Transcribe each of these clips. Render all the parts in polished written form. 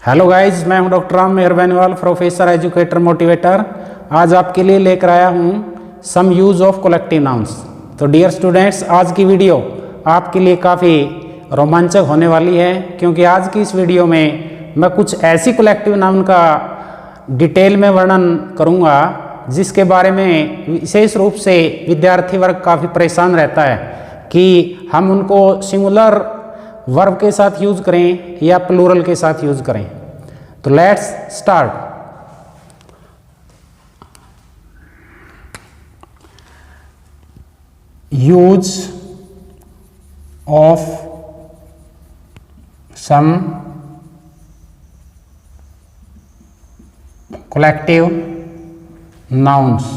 Hello guys, मैं हूं doctor Ram मेहर Beniwal, professor educator motivator. आज आपके लिए लेकर आया हूं सम यूज ऑफ कलेक्टिव नाउन्स। तो डियर स्टूडेंट्स, आज की वीडियो आपके लिए काफ़ी रोमांचक होने वाली है, क्योंकि आज की इस वीडियो में मैं कुछ ऐसी कलेक्टिव नाउन का डिटेल में वर्णन करूंगा जिसके बारे में विशेष रूप से विद्यार्थी वर्ग काफ़ी परेशान रहता है कि हम उनको सिंगुलर वर्ब के साथ यूज करें या प्लूरल के साथ यूज करें। तो let's start. Use of some collective nouns.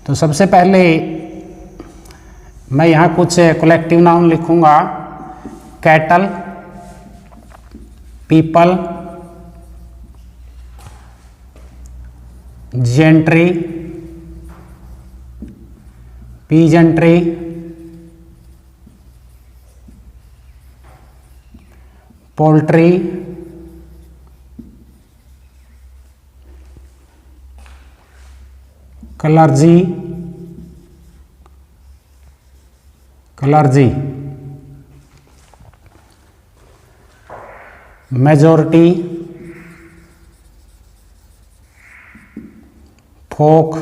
तो सबसे पहले मैं यहाँ कुछ कलेक्टिव नाउन लिखूंगा। Cattle, people, gentry, peasantry, poultry, clergy, majority, folk.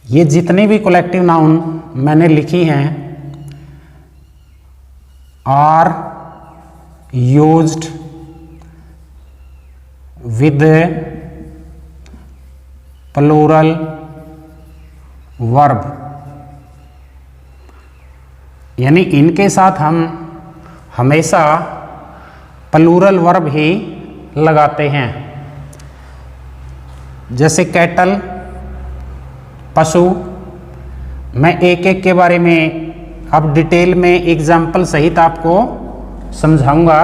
ये जितनी भी कलेक्टिव नाउन मैंने लिखी हैं are used with plural verb, यानी इनके साथ हम हमेशा प्लूरल वर्ब ही लगाते हैं। जैसे कैटल, पशु। मैं एक एक के बारे में अब डिटेल में एग्जाम्पल सहित आपको समझाऊंगा,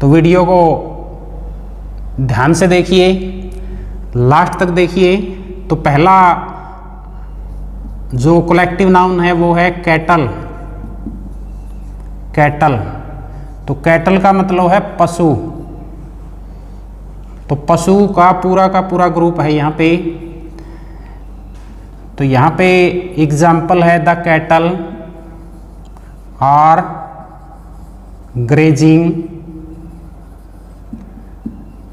तो वीडियो को ध्यान से देखिए, लास्ट तक देखिए। तो पहला जो कलेक्टिव नाउन है वो है कैटल। कैटल, तो कैटल का मतलब है पशु। तो पशु का पूरा ग्रुप है यहाँ पे। तो यहाँ पे एग्जाम्पल है the cattle are grazing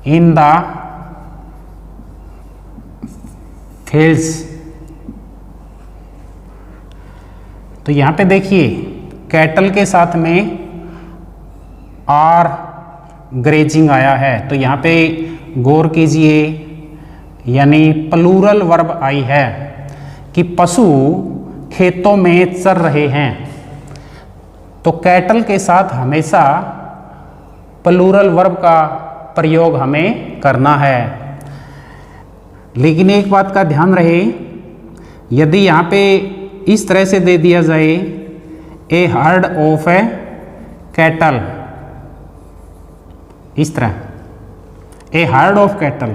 in the fields. तो यहाँ पे देखिए कैटल के साथ में आर ग्रेजिंग आया है, तो यहाँ पे गौर कीजिए, यानी प्लूरल वर्ब आई है कि पशु खेतों में चर रहे हैं। तो कैटल के साथ हमेशा प्लूरल वर्ब का प्रयोग हमें करना है। लेकिन एक बात का ध्यान रहे, यदि यहाँ पे इस तरह से दे दिया जाए ए हर्ड ऑफ ए कैटल, इस तरह ए हर्ड ऑफ कैटल,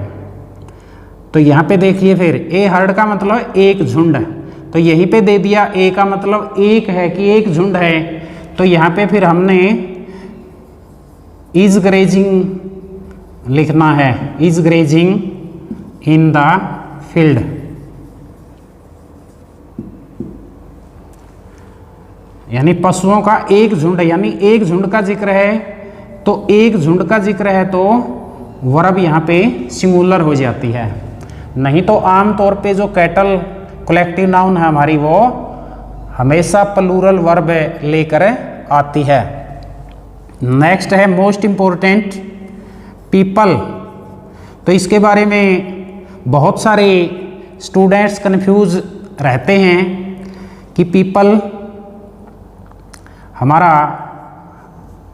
तो यहाँ पे देखिए फिर ए हर्ड का मतलब एक झुंड, तो यहीं पे दे दिया ए का मतलब एक है कि एक झुंड है। तो यहाँ पे फिर हमने इज ग्रेजिंग लिखना है, is grazing in the field. यानी पशुओं का एक झुंड, यानी एक झुंड का जिक्र है, तो एक झुंड का जिक्र है तो वर्ब यहाँ पे सिंगुलर हो जाती है। नहीं तो आमतौर पे जो कैटल कलेक्टिव नाउन है हमारी, वो हमेशा प्लूरल वर्ब लेकर आती है। नेक्स्ट है मोस्ट इंपॉर्टेंट पीपल। तो इसके बारे में बहुत सारे स्टूडेंट्स कंफ्यूज रहते हैं कि पीपल हमारा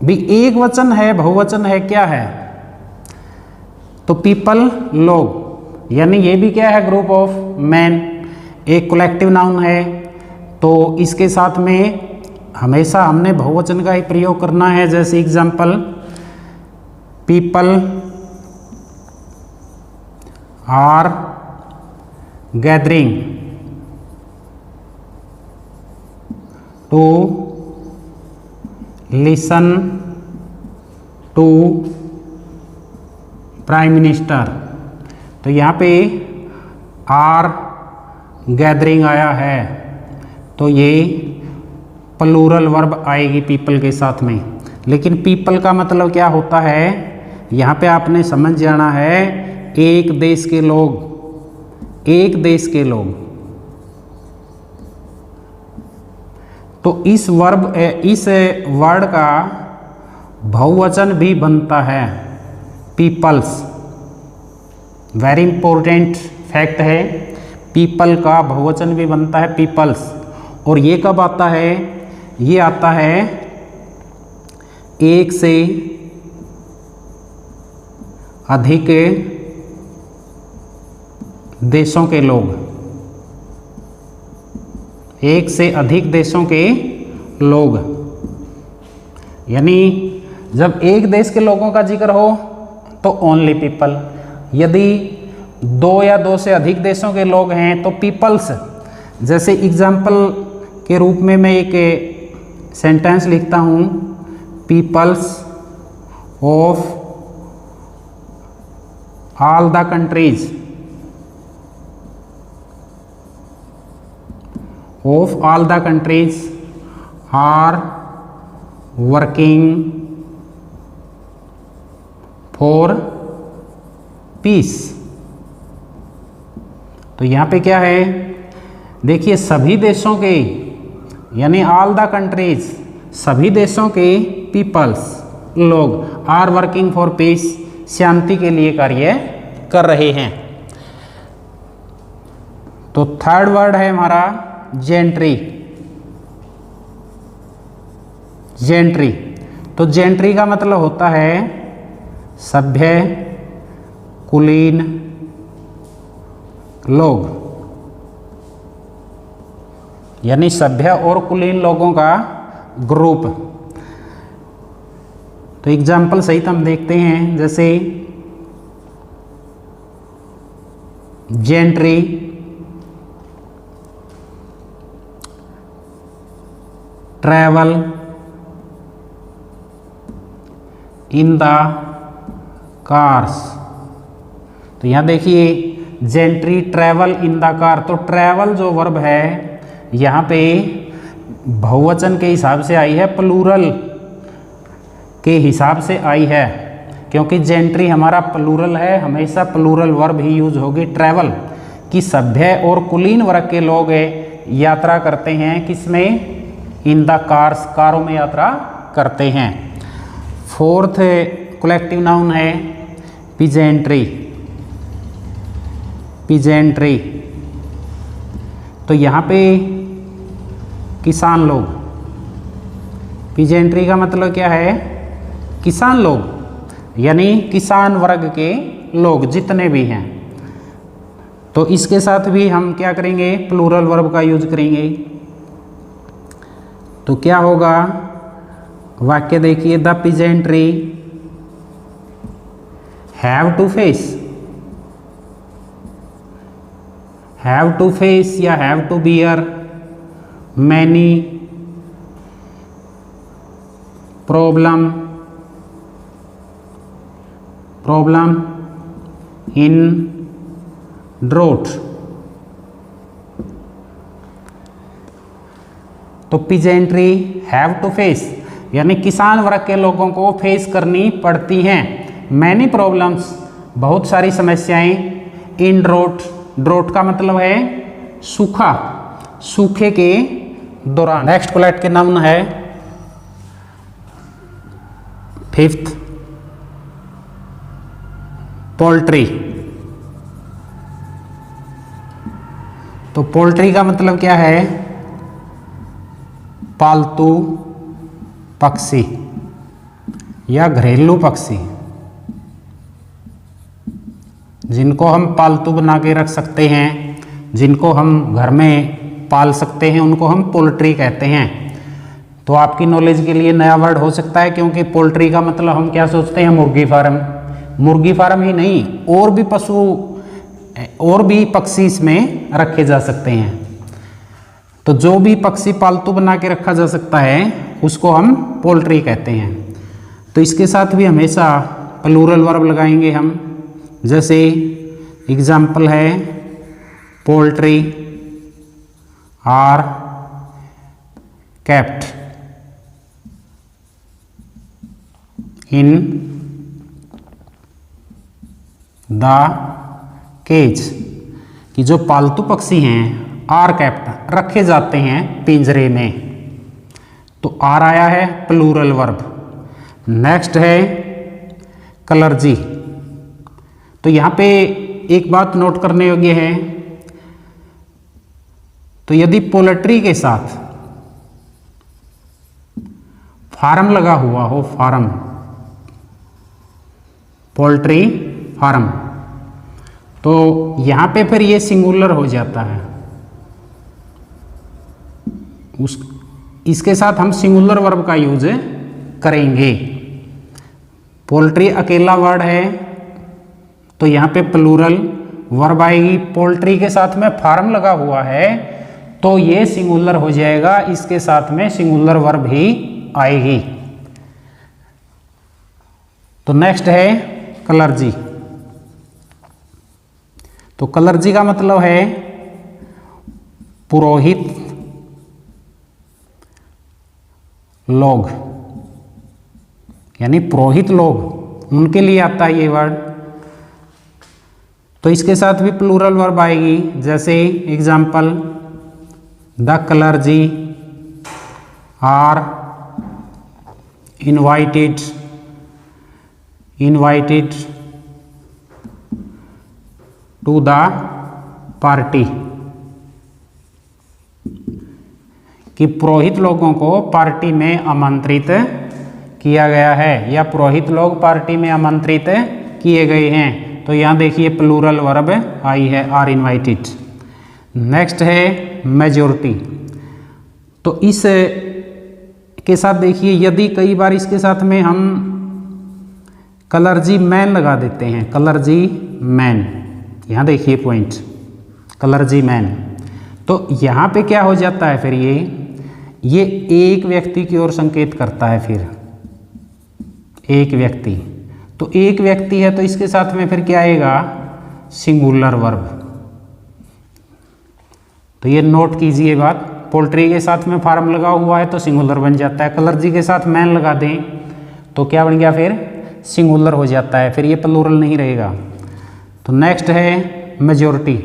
भी एक वचन है, बहुवचन है, क्या है? तो पीपल लोग, यानी ये भी क्या है? ग्रुप ऑफ मैन, एक कलेक्टिव नाउन है। तो इसके साथ में हमेशा हमने बहुवचन का ही प्रयोग करना है। जैसे example, people are gathering to listen to prime minister. तो यहाँ पे आर गैदरिंग आया है, तो ये प्लूरल वर्ब आएगी पीपल के साथ में। लेकिन पीपल का मतलब क्या होता है, यहाँ पे आपने समझ जाना है एक देश के लोग, एक देश के लोग। तो इस वर्ड का बहुवचन भी बनता है पीपल्स। वेरी इंपॉर्टेंट फैक्ट है, पीपल का बहुवचन भी बनता है पीपल्स। और ये कब आता है, ये आता है एक से अधिक देशों के लोग, एक से अधिक देशों के लोग। यानी जब एक देश के लोगों का जिक्र हो तो ओनली पीपल, यदि दो या दो से अधिक देशों के लोग हैं तो पीपल्स। जैसे एग्जाम्पल के रूप में मैं एक सेंटेंस लिखता हूँ, peoples of all the countries, of all the countries are working for peace. तो यहाँ पे क्या है, देखिए सभी देशों के, यानी ऑल द कंट्रीज, सभी देशों के पीपल्स, लोग, आर वर्किंग फॉर पीस, शांति के लिए कार्य कर रहे हैं। तो थर्ड वर्ड है हमारा जेंट्री। जेंट्री, तो जेंट्री का मतलब होता है सभ्य कुलीन लोग, यानी सभ्य और कुलीन लोगों का ग्रुप। तो एग्जाम्पल सहित हम देखते हैं, जैसे gentry travel in the cars. तो यहाँ देखिए gentry travel in the car. तो ट्रैवल जो वर्ब है यहाँ पे बहुवचन के हिसाब से आई है, प्लूरल के हिसाब से आई है, क्योंकि जेंट्री हमारा प्लूरल है, हमेशा प्लूरल वर्ब ही यूज होगी। ट्रैवल की सभ्य और कुलीन वर्ग के लोग यात्रा करते हैं, किसमें, इन द कार्स, कारों में यात्रा करते हैं। फोर्थ कलेक्टिव नाउन है पीजेंट्री। पीजेंट्री, तो यहाँ पे किसान लोग, पीजेंट्री का मतलब क्या है, किसान लोग, यानी किसान वर्ग के लोग जितने भी हैं। तो इसके साथ भी हम क्या करेंगे, प्लूरल वर्ब का यूज करेंगे। तो क्या होगा, वाक्य देखिए, the peasantry have to face, have to face या have to bear many problem in drought. तो पीजेंट्री हैव टू फेस, यानी किसान वर्ग के लोगों को फेस करनी पड़ती हैं मैनी प्रॉब्लम्स, बहुत सारी समस्याएं, इन ड्रोथ। ड्रोथ का मतलब है सूखा, सूखे के दौरान। नेक्स्ट कोलेक्ट के नाउन है फिफ्थ पोल्ट्री। तो पोल्ट्री का मतलब क्या है, पालतू पक्षी या घरेलू पक्षी, जिनको हम पालतू बना के रख सकते हैं, जिनको हम घर में पाल सकते हैं, उनको हम पोल्ट्री कहते हैं। तो आपकी नॉलेज के लिए नया वर्ड हो सकता है, क्योंकि पोल्ट्री का मतलब हम क्या सोचते हैं, मुर्गी फार्म। मुर्गी फार्म ही नहीं, और भी पशु, और भी पक्षी इसमें रखे जा सकते हैं। तो जो भी पक्षी पालतू बना के रखा जा सकता है उसको हम पोल्ट्री कहते हैं। तो इसके साथ भी हमेशा प्लूरल वर्ब लगाएंगे हम। जैसे एग्जाम्पल है poultry are kept in the cage, कि जो पालतू पक्षी हैं आर केप्ट रखे जाते हैं पिंजरे में। तो आर आया है प्लूरल वर्ब। नेक्स्ट है कलर्जी। तो यहाँ पे एक बात नोट करने योग्य है, तो यदि पोल्ट्री के साथ फार्म लगा हुआ हो, फार्म, पोल्ट्री फार्म, तो यहां पे फिर ये सिंगुलर हो जाता है। इसके साथ हम सिंगुलर वर्ब का यूज करेंगे। पोल्ट्री अकेला वर्ड है तो यहाँ पे प्लूरल वर्ब आएगी। पोल्ट्री के साथ में फार्म लगा हुआ है तो ये सिंगुलर हो जाएगा, इसके साथ में सिंगुलर वर्ब ही आएगी। तो नेक्स्ट है कलर्जी। तो कलर्जी का मतलब है पुरोहित लोग, यानी पुरोहित लोग, उनके लिए आता है ये वर्ड। तो इसके साथ भी प्लूरल वर्ब आएगी। जैसे example the clergy are invited to the party, कि पुरोहित लोगों को पार्टी में आमंत्रित किया गया है या पुरोहित लोग पार्टी में आमंत्रित किए गए हैं। तो यहाँ देखिए प्लूरल वर्ब आई है आर इनवाइटेड। नेक्स्ट है मेजॉरिटी। तो इस के साथ देखिए यदि कई बार इसके साथ में हम कलर्जी मैन लगा देते हैं, कलर्जी मैन, यहाँ देखिए पॉइंट, कलर्जी मैन, तो यहाँ पे क्या हो जाता है फिर ये एक व्यक्ति की ओर संकेत करता है। फिर एक व्यक्ति, तो एक व्यक्ति है तो इसके साथ में फिर क्या आएगा, सिंगुलर वर्ब। तो ये नोट कीजिए बात, पोल्ट्री के साथ में फार्म लगा हुआ है तो सिंगुलर बन जाता है, कलर्जी के साथ मैन लगा दें तो क्या बन गया, फिर सिंगुलर हो जाता है, फिर ये प्लूरल नहीं रहेगा। तो नेक्स्ट है मेजॉरिटी।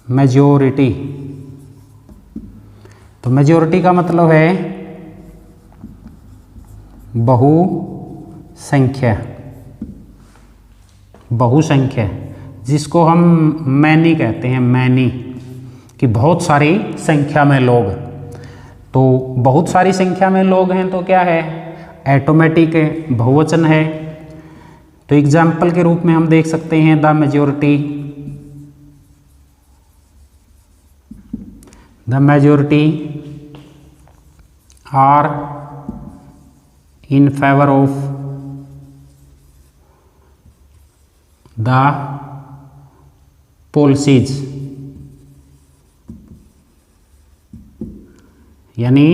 मेजॉरिटी, तो मेजॉरिटी का मतलब है बहुसंख्या, बहुसंख्या, जिसको हम मैनी कहते हैं, मैनी, कि बहुत सारी संख्या में लोग। तो बहुत सारी संख्या में लोग हैं तो क्या है, ऑटोमेटिक बहुवचन है। तो एग्जाम्पल के रूप में हम देख सकते हैं the majority, the majority are in favour of the policies, यानी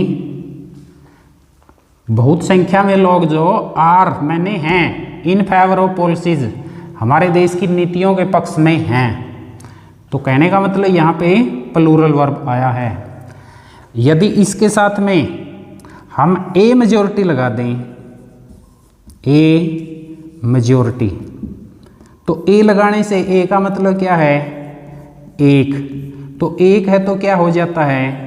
बहुत संख्या में लोग जो आर मैंने हैं इन फेवर ऑफ पॉलिसीज, हमारे देश की नीतियों के पक्ष में हैं। तो कहने का मतलब यहाँ पे प्लूरल वर्ब आया है। यदि इसके साथ में हम ए मेजॉरिटी लगा दें, ए मेजॉरिटी, तो ए लगाने से ए का मतलब क्या है, एक, तो एक है तो क्या हो जाता है,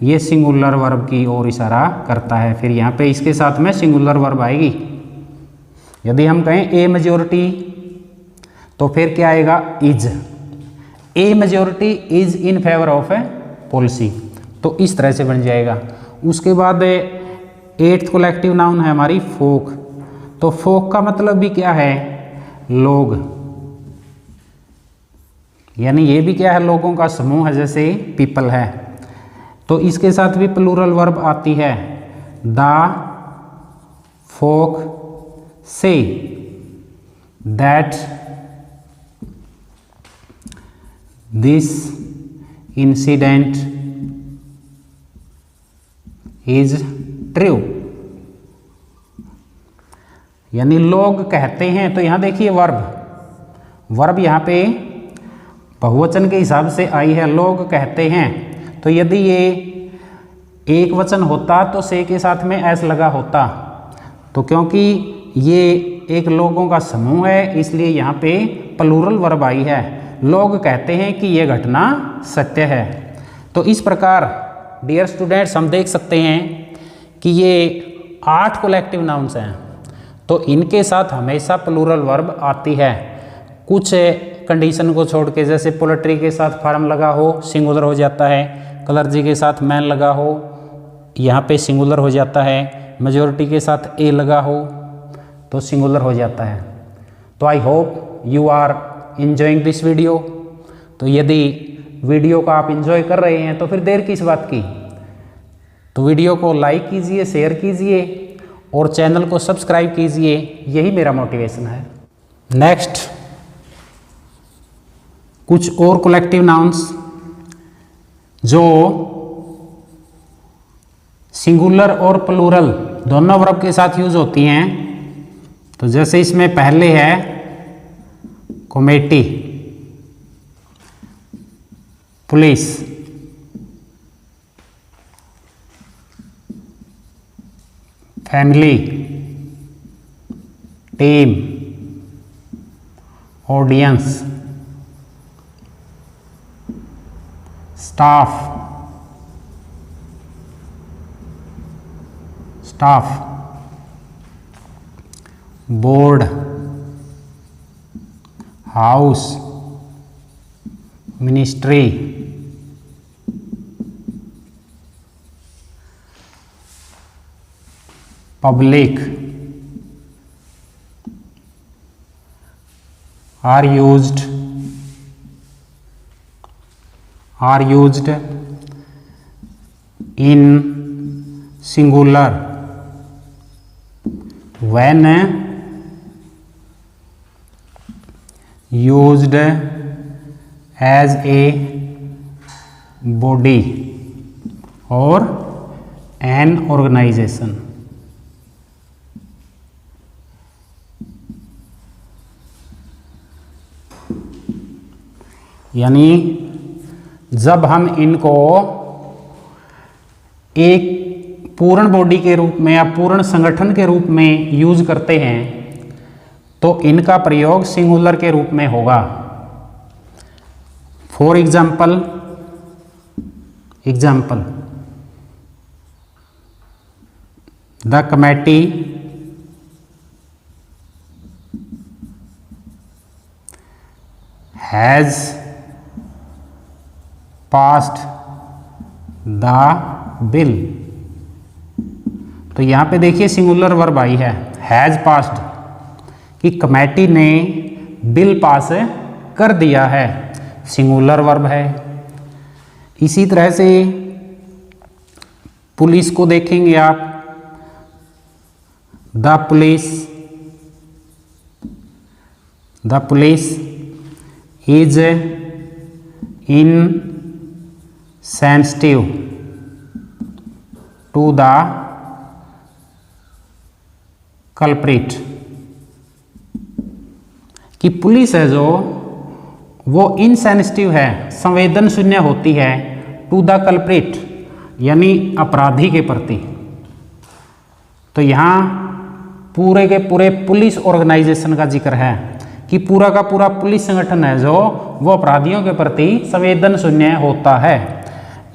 ये सिंगुलर वर्ब की ओर इशारा करता है। फिर यहाँ पे इसके साथ में सिंगुलर वर्ब आएगी। यदि हम कहें ए मेजॉरिटी तो फिर क्या आएगा, is, A majority is in favour of A policy, तो इस तरह से बन जाएगा। उसके बाद 8th कलेक्टिव नाउन है हमारी फोक। तो फोक का मतलब भी क्या है, लोग, यानी ये भी क्या है, लोगों का समूह है, जैसे पीपल है। तो इसके साथ भी प्लूरल वर्ब आती है, the folk say that this incident is true, यानी लोग कहते हैं। तो यहां देखिए वर्ब यहां पे बहुवचन के हिसाब से आई है, लोग कहते हैं। तो यदि ये एक वचन होता तो से के साथ में एस लगा होता, तो क्योंकि ये एक लोगों का समूह है इसलिए यहाँ पे प्लूरल वर्ब आई है। लोग कहते हैं कि ये घटना सत्य है। तो इस प्रकार डियर स्टूडेंट्स हम देख सकते हैं कि ये 8 कलेक्टिव नाउन्स हैं, तो इनके साथ हमेशा प्लूरल वर्ब आती है। कुछ कंडीशन को छोड़ के, जैसे पोल्ट्री के साथ फार्म लगा हो सिंगुलर हो जाता है, क्लर्जी के साथ मैन लगा हो यहाँ पे सिंगुलर हो जाता है, मेजोरिटी के साथ ए लगा हो तो सिंगुलर हो जाता है। तो I hope you are enjoying this video. तो यदि वीडियो को आप इंजॉय कर रहे हैं तो फिर देर किस बात की, तो वीडियो को लाइक कीजिए, शेयर कीजिए और चैनल को सब्सक्राइब कीजिए, यही मेरा मोटिवेशन है। नेक्स्ट कुछ और कलेक्टिव नाउन्स जो सिंगुलर और प्लूरल दोनों वर्ब के साथ यूज होती हैं। तो जैसे इसमें पहले है committee, police, family, team, audience, staff, board, house, ministry, public are used in singular when used as a body or an organization। यानी जब हम इनको एक पूर्ण बॉडी के रूप में या पूर्ण संगठन के रूप में यूज करते हैं तो इनका प्रयोग सिंगुलर के रूप में होगा। For example the committee has passed the bill. तो यहां पे देखिए सिंगुलर वर्ब आई है हैज पास्ड, कि कमेटी ने बिल पास कर दिया है, सिंगुलर वर्ब है। इसी तरह से पुलिस को देखेंगे आप, the police is insensitive to the culprit, कि पुलिस है जो वो इनसेंसिटिव है, संवेदन शून्य होती है, टू द कल्प्रिट यानी अपराधी के प्रति। तो यहाँ पूरे के पूरे पुलिस ऑर्गेनाइजेशन का जिक्र है कि पूरा का पूरा पुलिस संगठन है जो वो अपराधियों के प्रति संवेदन शून्य होता है।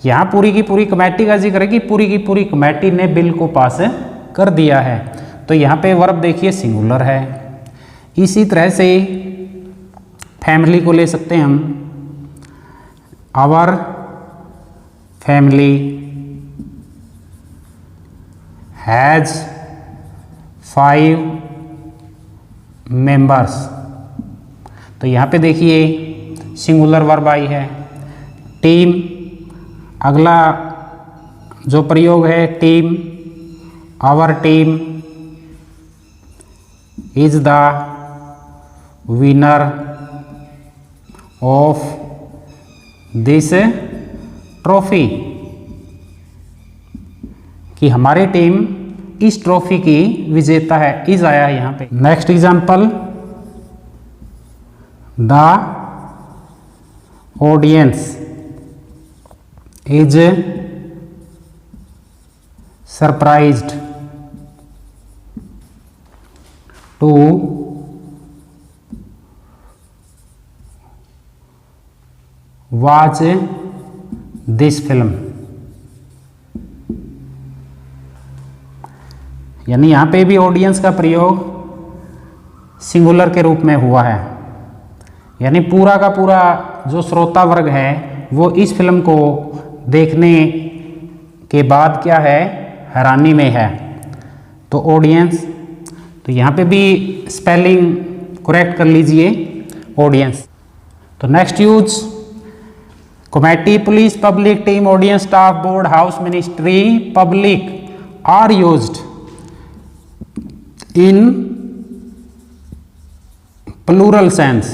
यहाँ पूरी की पूरी कमेटी का जिक्र है कि पूरी की पूरी कमेटी ने बिल को पास कर दिया है। तो यहाँ पे वर्ब देखिए सिंगुलर है। इसी तरह से फैमिली को ले सकते हैं हम, आवर फैमिली हैज 5 मेंबर्स। तो यहाँ पे देखिए सिंगुलर वर्ब आई है। टीम, अगला जो प्रयोग है team, our team is the winner of this trophy, कि हमारी टीम इस ट्रॉफी की विजेता है, इज आया है यहाँ पे। Next example, the audience is surprised to watch this film. यानी यहां पे भी ऑडियंस का प्रयोग सिंगुलर के रूप में हुआ है, यानी पूरा का पूरा जो श्रोता वर्ग है वो इस फिल्म को देखने के बाद क्या है, हैरानी में है। तो ऑडियंस, तो यहाँ पे भी स्पेलिंग करेक्ट कर लीजिए, ऑडियंस। तो next use, committee, police, public, team, audience, staff, board, house, ministry, public are used in plural sense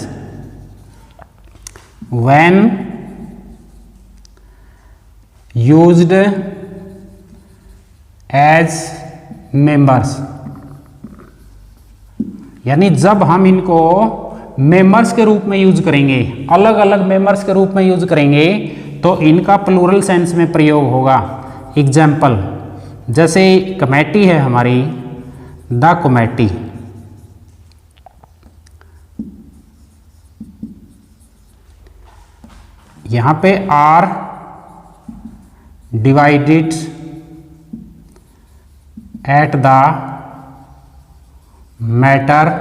when used as members। यानी जब हम इनको मेंबर्स के रूप में यूज करेंगे, अलग अलग मेंबर्स के रूप में यूज करेंगे, तो इनका प्लूरल सेंस में प्रयोग होगा। एग्जाम्पल, जैसे कमेटी है हमारी, द कमेटी, यहां पे are divided at the matter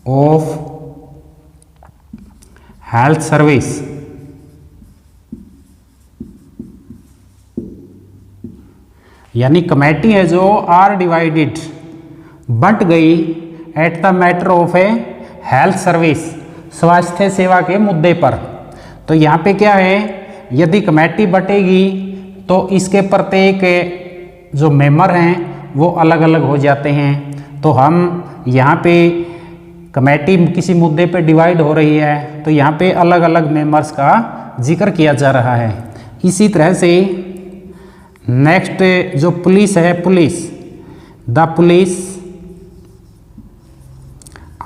of health service. यानी कमेटी है जो आर डिवाइडेड बंट गई at the matter of a health service, स्वास्थ्य सेवा के मुद्दे पर। तो यहाँ पे क्या है, यदि कमेटी बटेगी तो इसके प्रत्येक जो मेंबर हैं वो अलग अलग हो जाते हैं। तो हम यहाँ पे कमेटी किसी मुद्दे पे डिवाइड हो रही है तो यहाँ पे अलग अलग मेंबर्स का जिक्र किया जा रहा है। इसी तरह से नेक्स्ट जो पुलिस है, police, the police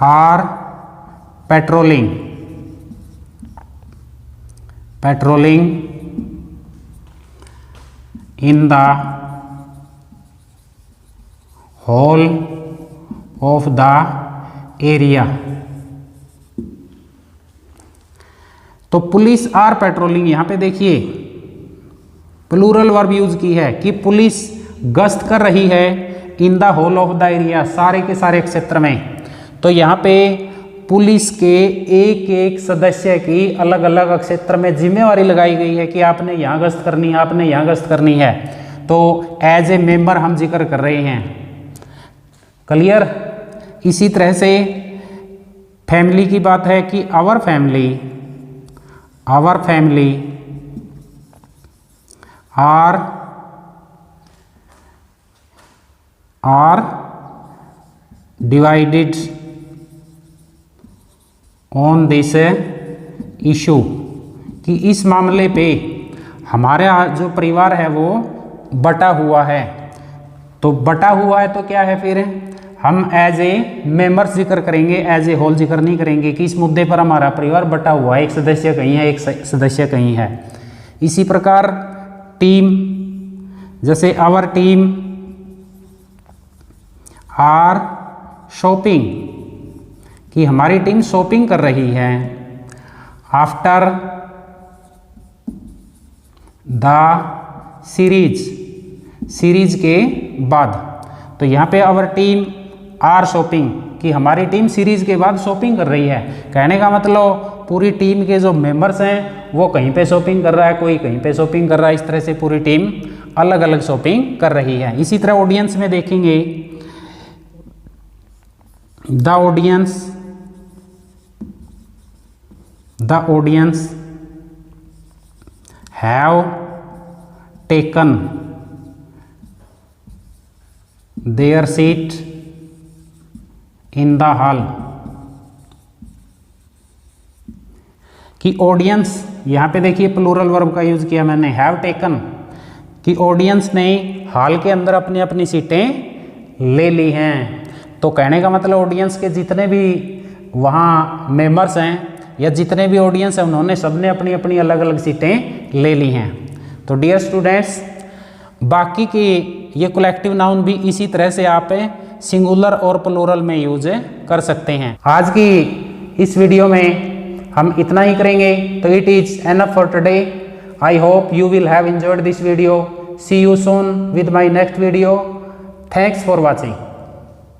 are patrolling in the whole of the area. तो पुलिस आर पेट्रोलिंग, यहां पे देखिए प्लूरल वर्ब यूज की है कि पुलिस गश्त कर रही है in the whole of the area, सारे के सारे क्षेत्र में। तो यहाँ पे पुलिस के एक एक सदस्य की अलग अलग क्षेत्र में जिम्मेवारी लगाई गई है कि आपने यहाँ गश्त करनी है, आपने यहाँ गश्त करनी है। तो एज ए मेंबर हम जिक्र कर रहे हैं। क्लियर। इसी तरह से फैमिली की बात है कि our family are divided on this issue, कि इस मामले पे हमारा जो परिवार है वो बटा हुआ है। तो बटा हुआ है तो क्या है, फिर हम एज ए मेंबर्स जिक्र करेंगे, एज ए होल जिक्र नहीं करेंगे कि इस मुद्दे पर हमारा परिवार बटा हुआ है, एक सदस्य कहीं है, एक सदस्य कहीं है। इसी प्रकार टीम, जैसे आवर टीम आर शॉपिंग, कि हमारी टीम शॉपिंग कर रही है। आफ्टर द सीरीज के बाद, तो यहाँ पे आवर टीम आर शॉपिंग, कि हमारी टीम सीरीज के बाद शॉपिंग कर रही है। कहने का मतलब पूरी टीम के जो मेंबर्स हैं वो कहीं पे शॉपिंग कर रहा है, कोई कहीं पे शॉपिंग कर रहा है। इस तरह से पूरी टीम अलग अलग शॉपिंग कर रही है। इसी तरह ऑडियंस में देखेंगे, the audience have taken there seat in the hall, कि ऑडियंस यहाँ पे देखिए प्लूरल वर्ब का यूज़ किया मैंने, हैव टेकन, कि ऑडियंस ने हॉल के अंदर अपनी अपनी सीटें ले ली हैं। तो कहने का मतलब ऑडियंस के जितने भी वहाँ मेंबर्स हैं या जितने भी ऑडियंस हैं उन्होंने सबने अपनी अपनी अलग अलग सीटें ले ली हैं। तो डियर स्टूडेंट्स, बाकी की ये कलेक्टिव नाउन भी इसी तरह से आप सिंगुलर और प्लूरल में यूज कर सकते हैं। आज की इस वीडियो में हम इतना ही करेंगे। तो it is enough for today. I hope you will have enjoyed this video. See you soon with my next video. Thanks for watching.